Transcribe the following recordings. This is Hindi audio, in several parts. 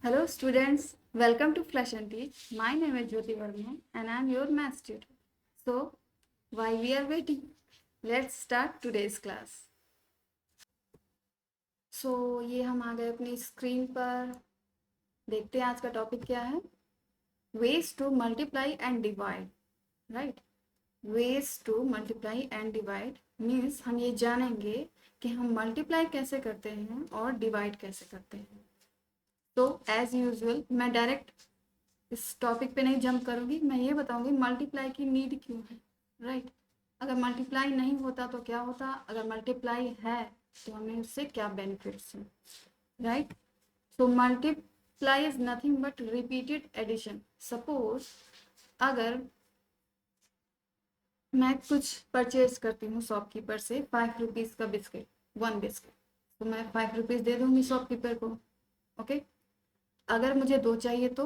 Hello students, welcome to Flash and Teach. My name is Jyoti Verma and I am your math tutor. So, while we are waiting, let's start today's class. ये हम आ गए अपनी स्क्रीन पर। देखते हैं आज का टॉपिक क्या है। Ways to multiply and divide, right? Ways to multiply and divide means हम ये जानेंगे कि हम मल्टीप्लाई कैसे करते हैं और डिवाइड कैसे करते हैं। तो एज यूजुअल मैं डायरेक्ट इस टॉपिक पे नहीं जंप करूँगी, मैं ये बताऊँगी मल्टीप्लाई की नीड क्यों है, राइट। अगर मल्टीप्लाई नहीं होता तो क्या होता, अगर मल्टीप्लाई है तो हमें उससे क्या बेनिफिट्स हैं, right. So multiply is nothing but repeated addition. Suppose अगर मैं कुछ परचेज करती हूँ शॉपकीपर से 5 रुपीज़ का बिस्किट, 1 बिस्किट, तो मैं 5 रुपीज़ दे दूँगी शॉपकीपर को, ओके। अगर मुझे 2 चाहिए तो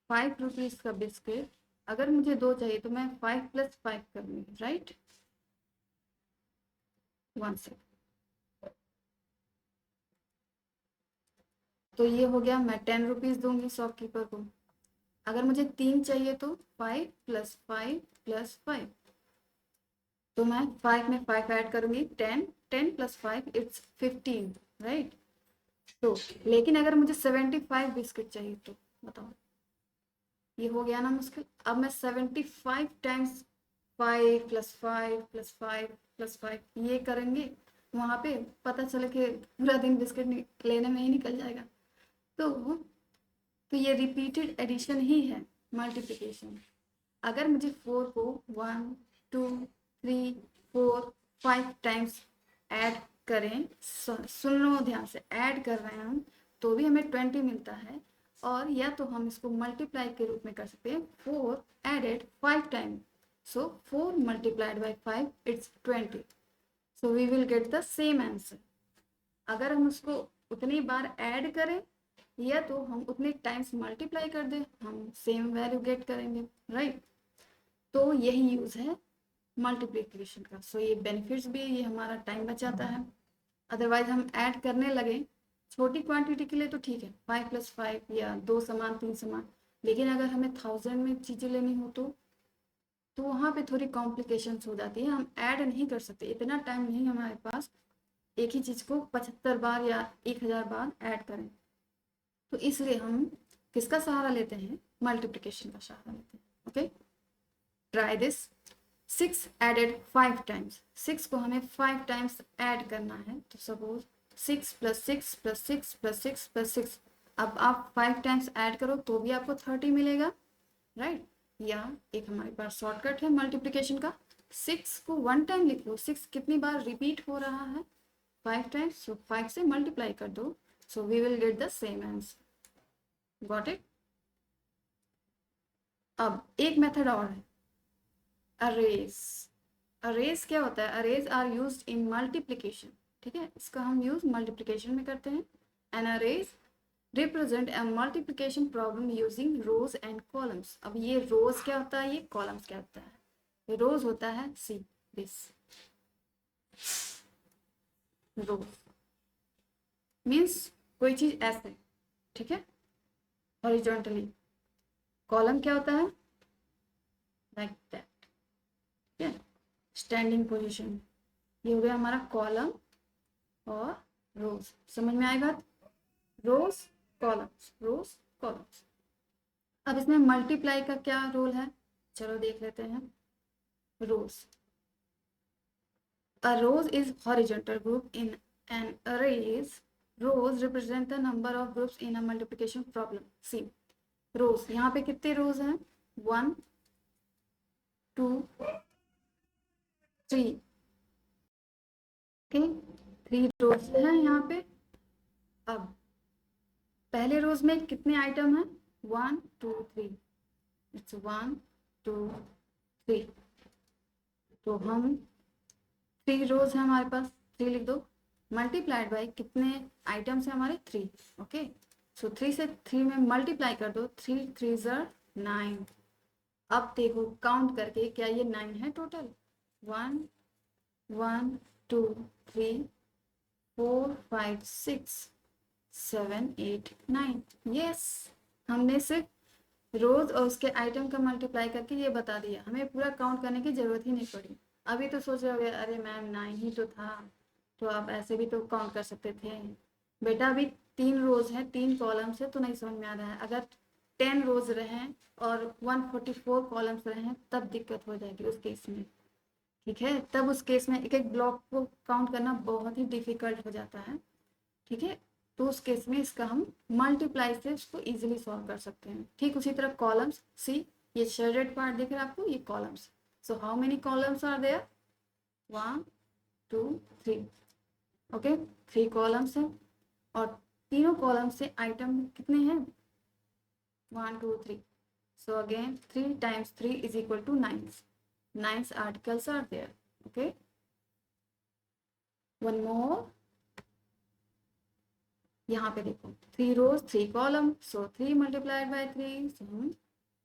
5 रुपीज़ का बिस्किट, अगर मुझे 2 चाहिए तो मैं 5 + 5 करूँगी, राइट। 1 सेकेंड। तो ये हो गया, मैं 10 रुपीज़ दूंगी शॉपकीपर को। अगर मुझे 3 चाहिए तो 5 + 5 + 5, तो मैं 5 में 5 ऐड करूँगी, 10 10 + 5 इट्स 15, राइट। तो लेकिन अगर मुझे 75 बिस्किट चाहिए तो बताओ, ये हो गया ना मुश्किल। अब मैं 75 टाइम्स 5 + 5 + 5 + 5 ये करेंगे, वहाँ पे पता चले कि पूरा दिन बिस्किट लेने में ही निकल जाएगा। तो ये रिपीटेड एडिशन ही है मल्टीप्लिकेशन। अगर मुझे 4 को 1 2 3 4 5 टाइम्स ऐड करें, सुन लो ध्यान से, ऐड कर रहे हैं हम, तो भी हमें 20 मिलता है। और या तो हम इसको मल्टीप्लाई के रूप में कर सकते हैं, 4 added 5 time, so 4 multiplied by 5 it's 20, so we will get the same answer. अगर हम उसको उतनी बार ऐड करें या तो हम उतने टाइम्स मल्टीप्लाई कर दें, हम सेम वैल्यू गेट करेंगे, राइट। तो यही यूज़ है मल्टीप्लिकेशन का। सो ये बेनिफिट्स भी, ये हमारा टाइम बचाता है। अदरवाइज हम ऐड करने लगे छोटी क्वांटिटी के लिए तो ठीक है, 5 + 5 या 2 सामान 3 सामान, लेकिन अगर हमें 1000 में चीज़ें लेनी हो तो वहाँ पे थोड़ी कॉम्प्लिकेशंस हो जाती है। हम ऐड नहीं कर सकते, इतना टाइम नहीं हमारे पास एक ही चीज़ को 75 बार या 1000 बार ऐड करें। तो इसलिए हम किसका सहारा लेते हैं, मल्टीप्लिकेशन का सहारा लेते हैं, okay. Try this. 6 added 5 times, 6 को हमें 5 टाइम्स ऐड करना है, तो सपोज 6 + 6 + 6 + 6 + 6, अब आप 5 टाइम्स ऐड करो तो भी आपको 30 मिलेगा, राइट। या एक हमारे पास शॉर्टकट है मल्टीप्लिकेशन का, 6 को 1 टाइम लिख लो, 6 कितनी बार रिपीट हो रहा है, 5 टाइम्स, सो 5 से मल्टीप्लाई कर दो, so we will get the same answer. Got it. अब एक मेथड और है, अरेज। अरेज क्या होता है, arrays are used in multiplication, ठीक है, इसका हम यूज मल्टीप्लिकेशन में करते हैं। An array represent a multiplication problem using rows and columns. अब ये रोज क्या होता है, ये कॉलम्स क्या होता है। रोज होता है सी दिस, रोज मीन्स कोई चीज ऐसे, ठीक है, हॉरिजॉन्टली। कॉलम क्या होता है, लाइक दैट, ठीक है, स्टैंडिंग पोजीशन। ये हो गया हमारा कॉलम और रोज। समझ में आई बात, रोज कॉलम्स, रोज कॉलम्स। अब इसमें मल्टीप्लाई का क्या रोल है, चलो देख लेते हैं। रोज, a rows is horizontal group in an arrays. Rows represent the number of groups in a multiplication problem. See, rows, यहाँ पे कितने rows हैं, 1 2 3, ओके, 3 rows हैं यहाँ पे। अब पहले रोज में कितने आइटम हैं, 1 2 3, इट्स 1 2 3, तो हम 3 रोज है हमारे पास, 3 लिख दो, मल्टीप्लाइड बाई कितने आइटम्स है हमारे, 3, ओके। सो 3 से 3 में मल्टीप्लाई कर दो, 3 3 ज़र 9। अब देखो काउंट करके क्या ये 9 है टोटल, 1 1 2 3 4 5 6, 7 8 9। यस, हमने सिर्फ रोज और उसके आइटम का मल्टीप्लाई करके ये बता दिया, हमें पूरा काउंट करने की जरूरत ही नहीं पड़ी। अभी तो सोच रहे होगे अरे मैम 9 ही तो था, तो आप ऐसे भी तो काउंट कर सकते थे। बेटा अभी 3 रोज है, 3 कॉलम्स है, तो नहीं समझ में आ रहा है। अगर 10 रोज रहे और 144 कॉलम्स रहे तब दिक्कत हो जाएगी उस केस में, ठीक है। तब उस केस में एक एक ब्लॉक को काउंट करना बहुत ही डिफिकल्ट हो जाता है, ठीक है। तो उस केस में इसका हम मल्टीप्लाई से उसको इजीली सॉल्व कर सकते हैं। ठीक उसी तरह कॉलम्स, सी ये शेडेड पार्ट दिख रहा है आपको, ये columns. So how many columns are there? 1 2 3। Okay, 3 columns हैं और तीनों कॉलम से आइटम कितने हैं? 1 2 3। So again 3 times 3 is equal to 9. 9 articles are there. Okay, one more. यहाँ पे देखो 3 rows 3 column, so 3 multiplied by 3 so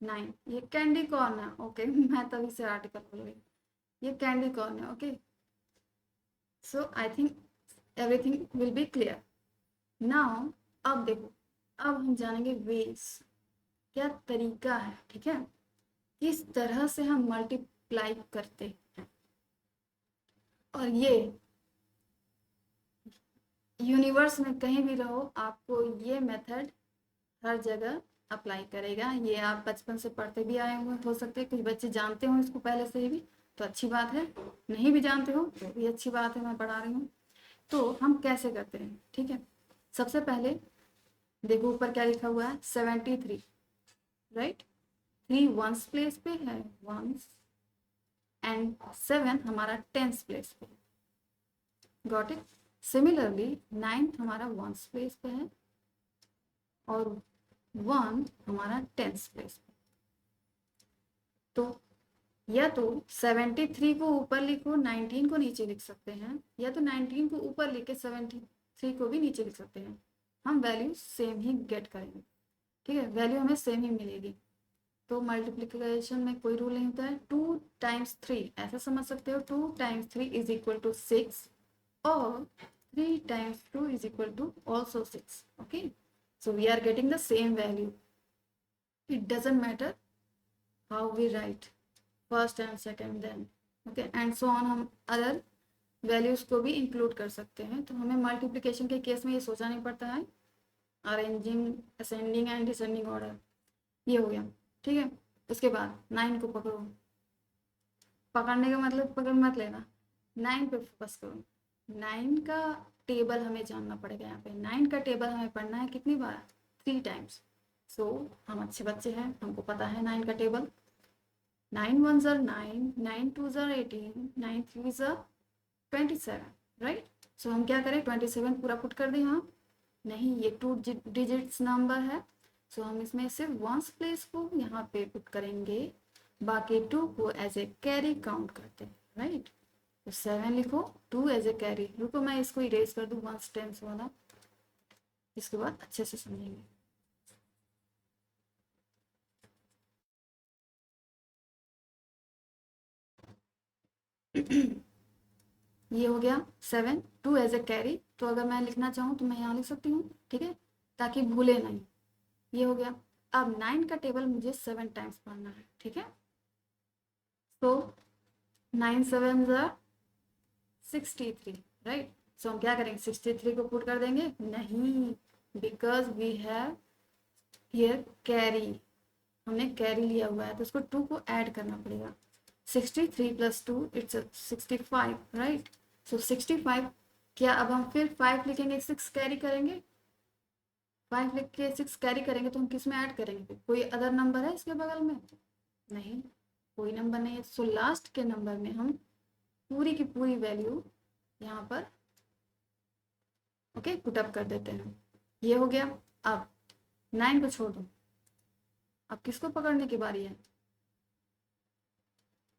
9। ये कैंडी कॉर्न है। ओके मैं तभी से आर्टिकल बोल गई, ये कैंडी कॉर्न है। Okay, so I think everything will be clear now. अब देखो, अब हम जानेंगे वेज, क्या तरीका है, ठीक है, किस तरह से हम मल्टीप्लाई करते हैं। और ये यूनिवर्स में कहीं भी रहो आपको ये मेथड हर जगह अप्लाई करेगा। ये आप बचपन से पढ़ते भी आए हुए हो सकते हैं, कुछ बच्चे जानते हो इसको पहले से भी, तो अच्छी बात है। नहीं भी जानते हो तो भी अच्छी बात है, मैं पढ़ा रही हूँ। तो हम कैसे करते हैं, ठीक है। सबसे पहले देखो ऊपर क्या लिखा हुआ है, 73, राइट। 3 वंस प्लेस पे है, वंस, एंड 7 हमारा टेंस प्लेस पे है। Got it. सिमिलरली 9 हमारा वंस प्लेस पे है और 1 हमारा टेंस प्लेस पे। तो या तो 73 को ऊपर लिखो, 19 को नीचे लिख सकते हैं, या तो 19 को ऊपर लिख के 73 को भी नीचे लिख सकते हैं। हम वैल्यू सेम ही गेट करेंगे, ठीक है, वैल्यू हमें सेम ही मिलेगी। तो मल्टीप्लिकेशन में कोई रूल नहीं होता है। 2 times 3 ऐसा समझ सकते हो, 2 times 3 is equal to 6 or 3 times 2 is equal to also 6. Okay, so we are getting the same value. It doesn't matter how we write first and second then, okay, and so on। हम अदर वैल्यूज को भी इंक्लूड कर सकते हैं। तो हमें मल्टीप्लिकेशन के केस में ये सोचना नहीं पड़ता है, arranging ascending and descending order. ये हो गया, ठीक है। उसके बाद 9 को पकड़ो, पकड़ने का मतलब पकड़ मत लेना, 9 पे फोकस करो। 9 का टेबल हमें जानना पड़ेगा। यहाँ पे 9 का टेबल हमें पढ़ना है कितनी बार? 3 टाइम्स। सो हम अच्छे बच्चे हैं, हमको पता है 9 का table. 9 1s are 9, 9 2s are 18, 9 3s are 27, right. सो हम क्या करें, 27 पूरा पुट कर दें यहाँ? नहीं, ये 2 डिजिट्स नंबर है, सो हम इसमें सिर्फ वंस प्लेस को यहाँ पे पुट करेंगे, बाकी 2 को एज ए कैरी काउंट करते हैं, राइट। तो 7 लिखो, 2 एज ए कैरी। रुको मैं इसको इरेज कर दूँ वंस टेंस वाला, इसके बाद अच्छे से समझेंगे। ये हो गया 7, 2 एज ए कैरी। तो अगर मैं लिखना चाहूँ तो मैं यहाँ लिख सकती हूँ, ठीक है, ताकि भूले नहीं। ये हो गया। अब 9 का टेबल मुझे 7 टाइम्स पढ़ना है, ठीक है। तो 9 7s are 63, राइट। सो हम क्या करेंगे, 63 को पुट कर देंगे? नहीं, because we have here carry, हमने कैरी लिया हुआ है तो उसको 2 को ऐड करना पड़ेगा। 63 + 2 इट्स 65, राइट। सो 65। क्या अब हम फिर 5 लिखेंगे, 6 कैरी करेंगे? 5 लिख के 6 कैरी करेंगे तो हम किस में ऐड करेंगे? कोई अदर नंबर है इसके बगल में? नहीं, कोई नंबर नहीं है। सो लास्ट के नंबर में हम पूरी की पूरी वैल्यू यहाँ पर ओके पुट अप कर देते हैं। ये हो गया। अब 9 को छोड़ दो, अब किसको पकड़ने की बारी है?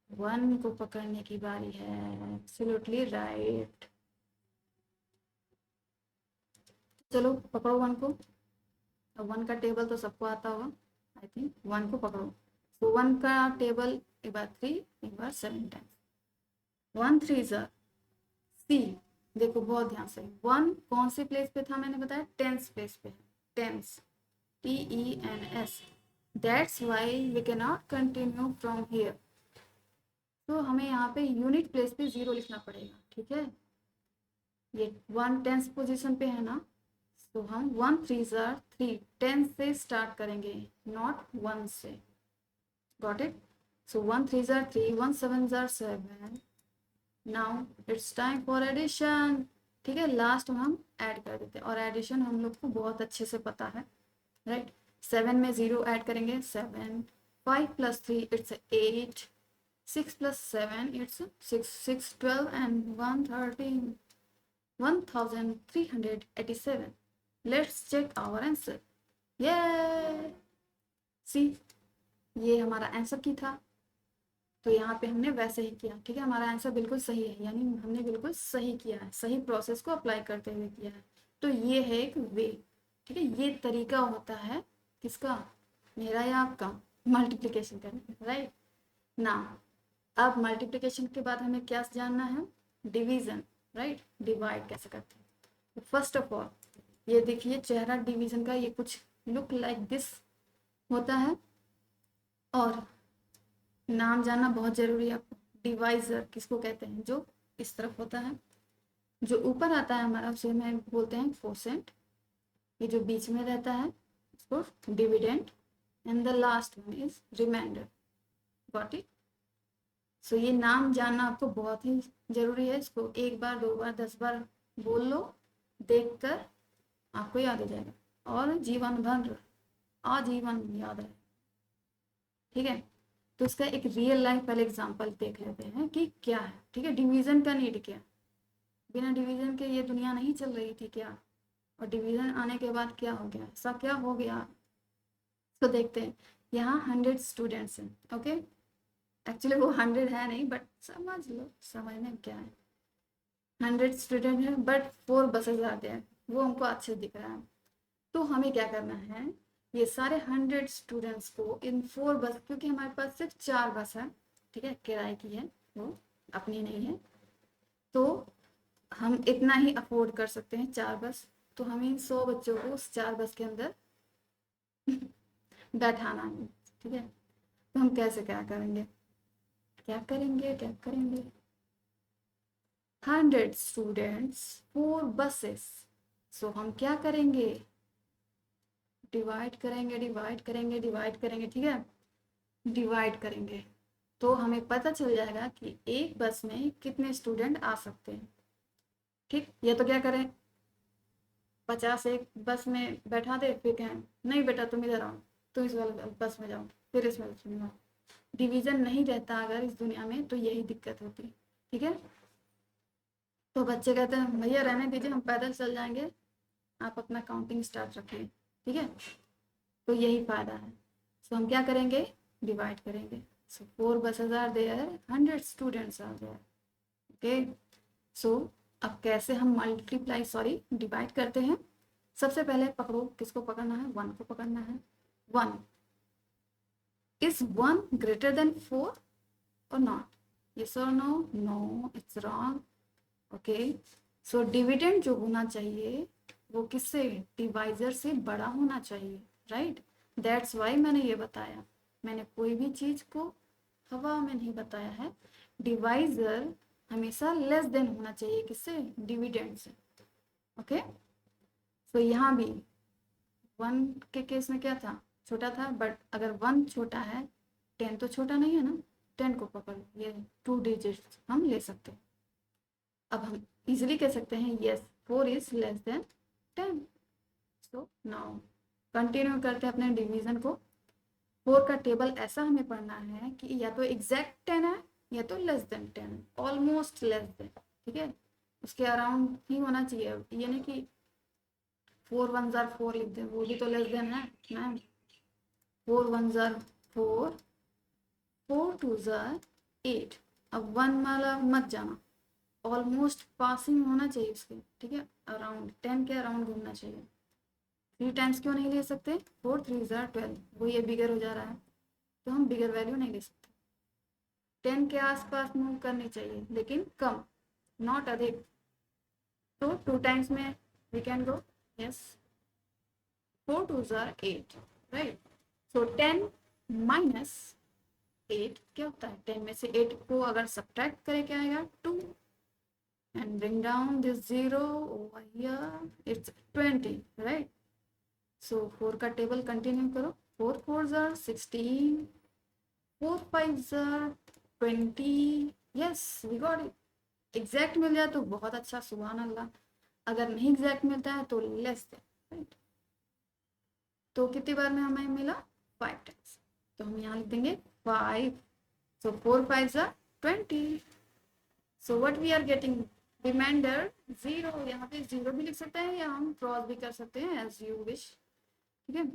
1 को पकड़ने की बारी है। Absolutely right. चलो पकड़ो 1 को। अब 1 का टेबल तो सबको आता होगा, आई थिंक। 1 को पकड़ो। तो 1 का टेबल एक बार 3, एक बार 7 टाइम्स। 1 3s are C, देखो बहुत ध्यान से, 1 कौन से प्लेस पे था मैंने बताया, टेंस प्लेस पे है, tens, TENS, that's why we can not continue from here. तो हमें यहाँ पे यूनिट प्लेस पे 0 लिखना पड़ेगा, ठीक है। ये 1 टेंस पोजीशन पे है ना, तो हम 1 3 जार 3 10 से स्टार्ट करेंगे, नॉट 1 से। Got it. सो 1 3 जार 3, 1 7 जार 7। Now it's time for addition, ठीक है। लास्ट में हम ऐड कर देते हैं, और एडिशन हम लोग को बहुत अच्छे से पता है, राइट। 7 में 0 ऐड करेंगे, 7, 5 + 3 it's 8, 6 + 7 it's 6, 6 12 and 1 13, 1387। Let's check our answer. ये सी, ये हमारा आंसर की था। तो यहाँ पे हमने वैसे ही किया, ठीक है। हमारा आंसर बिल्कुल सही है, यानी हमने बिल्कुल सही किया है, सही प्रोसेस को अप्लाई करते हुए किया है। तो ये है एक वे, ठीक है। ये तरीका होता है किसका, मेरा या आपका, मल्टीप्लिकेशन करने का, राइट ना। अब मल्टीप्लिकेशन के बाद हमें क्या जानना है, डिवीजन, राइट। डिवाइड कैसे करते हैं। तो फर्स्ट ऑफ ऑल ये देखिए चेहरा डिवीजन का, ये कुछ लुक लाइक दिस होता है। और नाम जानना बहुत जरूरी है आपको, डिवाइजर किसको कहते हैं, जो इस तरफ होता है। जो ऊपर आता है हमारा उसे मैं बोलते हैं कोसेंट, ये जो बीच में रहता है इसको dividend, and the last one is remainder. Got it. So ये नाम जानना आपको बहुत ही जरूरी है, इसको 1 बार 2 बार 10 बार बोल लो, देख कर आपको याद हो जाएगा, और जीवन भर आजीवन याद है, ठीक है। तो इसका एक रियल लाइफ पहले एग्जांपल देख लेते हैं कि क्या है, ठीक है। डिवीजन का नीड क्या, बिना डिवीजन के ये दुनिया नहीं चल रही थी क्या, और डिवीजन आने के बाद क्या हो गया, ऐसा क्या हो गया। तो देखते हैं, यहाँ 100 स्टूडेंट्स हैं, ओके। एक्चुअली वो 100 है नहीं, बट समझ लो, समझने में क्या है। 100 स्टूडेंट है बट 4 बसेज आते हैं, वो हमको अच्छे दिख रहा है। तो हमें क्या करना है, ये सारे 100 स्टूडेंट्स को इन 4 बस, क्योंकि हमारे पास सिर्फ 4 बस है, ठीक है, किराए की है, वो अपनी नहीं है। तो हम इतना ही अफोर्ड कर सकते हैं, 4 बस। तो हमें इन 100 बच्चों को उस 4 बस के अंदर बैठाना है, ठीक है। तो हम कैसे क्या करेंगे, क्या करेंगे, क्या करेंगे। 100 स्टूडेंट्स 4 बसेस। सो हम क्या करेंगे, डिवाइड करेंगे, डिवाइड करेंगे, डिवाइड करेंगे, ठीक है। डिवाइड करेंगे तो हमें पता चल जाएगा कि एक बस में कितने स्टूडेंट आ सकते हैं, ठीक। ये तो क्या करें, 50 एक बस में बैठा दे, फिर कहें नहीं बेटा तुम इधर आओ, तुम इस वाले बस में जाओ, फिर इसमें बस में जाओ। डिवीजन नहीं रहता अगर इस दुनिया में, तो यही दिक्कत होती, ठीक है। तो बच्चे कहते हैं भैया रहने दीजिए, हम पैदल चल जाएंगे, आप अपना काउंटिंग स्टार्ट रखिए, ठीक है। तो यही फायदा है। सो हम क्या करेंगे, डिवाइड करेंगे। So 4 buses are there, 100 students are there, okay. So अब कैसे हम मल्टीप्लाई, सॉरी डिवाइड करते हैं। सबसे पहले पकड़ो, किसको पकड़ना है, 1 को पकड़ना है। 1 इज 1 ग्रेटर देन 4 और नॉट, यस और no, no it's wrong, okay. So dividend जो होना चाहिए वो किससे, डिवाइजर से बड़ा होना चाहिए, राइट। दैट्स वाई मैंने ये बताया, मैंने कोई भी चीज को हवा में नहीं बताया है। डिवाइजर हमेशा लेस देन होना चाहिए, किससे, डिविडेंड से, ओके। तो यहाँ भी 1 के केस में क्या था, छोटा था, बट अगर 1 छोटा है, 10 तो छोटा नहीं है ना, 10 को पकड़, ये 2 डिजिट हम ले सकते हैं। अब हम इजिली कह सकते हैं yes 4 is less than 10। So now continue करते हैं अपने डिवीजन को। 4 का टेबल ऐसा हमें पढ़ना है कि या तो एग्जैक्ट 10 है, या तो less than 10, almost less than, ठीक है, उसके अराउंड ही होना चाहिए। ये नहीं कि 4 1 जार 4 लिख दें, वो भी तो लेस देन है मैम। 4 1 jar 4, 4 2 jar 8। अब 1 वाला मत जाना, ऑलमोस्ट पासिंग होना चाहिए उसके, ठीक है, अराउंड 10 के अराउंड घूमना चाहिए। 3 टाइम्स क्यों नहीं ले सकते, 4 3 जार 12, वो ये बिगर हो जा रहा है, तो हम बिगर वैल्यू नहीं ले सकते। 10 के आसपास मूव करनी चाहिए, लेकिन कम, नॉट अधिक, तो 2 टाइम्स में we can go, yes 4 2s are 8, right. So 10 minus 8 क्या होता है, 10 में से 8 को अगर सब्ट्रैक्ट करें क्या आएगा 2, and bring down this 0 over here, it's 20, right? So 4 का टेबल कंटिन्यू करो, 4 4s are 16, 4 5s are 20, yes we got it। Exact मिल जाए तो बहुत अच्छा, सुभान अल्लाह। अगर नहीं एग्जैक्ट मिलता है तो लेस देन, राइट। तो कितनी बार में हमें मिला 5 टाइम्स, तो हम यहाँ लिख देंगे 5। So 4 5s are 20। So what we are getting, remainder 0। यहाँ पे 0 भी लिख सकते हैं या हम क्रॉस भी कर सकते हैं, एज यू विश, ठीक है।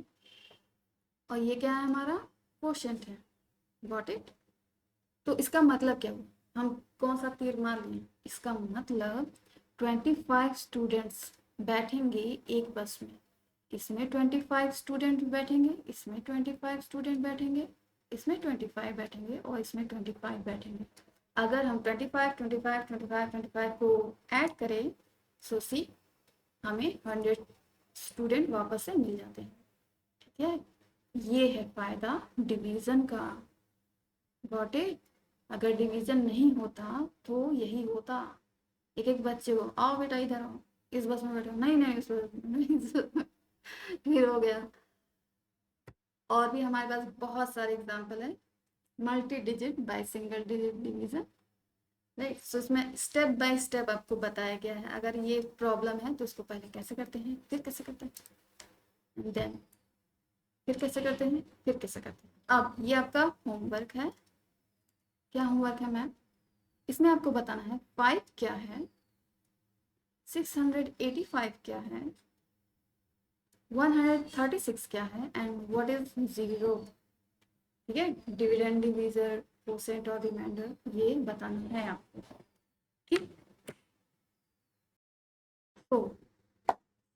और ये क्या है, हमारा क्वोशंट है, गॉट इट। तो इसका मतलब क्या हुआ, हम कौन सा तीर मार लिए, इसका मतलब 25 स्टूडेंट्स बैठेंगे एक बस में, इसमें 25 स्टूडेंट बैठेंगे, इसमें 25 स्टूडेंट बैठेंगे, इसमें 25 बैठेंगे और इसमें 25 बैठेंगे। अगर हम 25 25 25 25 को ऐड करें, सो सी हमें 100 स्टूडेंट वापस से मिल जाते हैं, ठीक है। ये है फायदा डिवीजन का, गॉट इट। अगर डिवीजन नहीं होता तो यही होता, एक एक बच्चे को आओ बेटा इधर आओ, इस बस में बैठो, नहीं नहीं इस बस में नहीं, फिर हो गया। और भी हमारे पास बहुत सारे एग्जाम्पल है, multi digit by single digit division, right. So इसमें स्टेप बाय स्टेप आपको बताया गया है, अगर ये प्रॉब्लम है तो इसको पहले कैसे करते हैं, फिर कैसे करते हैं, देन फिर कैसे करते हैं, फिर कैसे करते हैं। अब ये आपका होमवर्क है, क्या होमवर्क है मैम, इसमें आपको बताना है 5 क्या है, 685 क्या है, 136 क्या है, एंड व्हाट इज 0, ठीक है। डिविडेंड, डिवीजर, क्वोशंट और रिमाइंडर ये बताना है आपको, ठीक।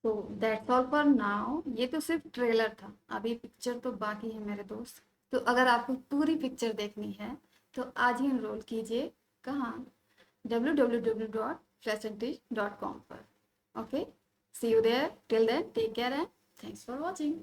तो दैट्स ऑल फॉर नाउ। ये तो सिर्फ ट्रेलर था, अभी पिक्चर तो बाकी है मेरे दोस्त। तो अगर आपको पूरी पिक्चर देखनी है तो आज ही इनरोल कीजिए, कहाँ, www.freshantish.com पर। Okay, see you there, till then take care and thanks for watching.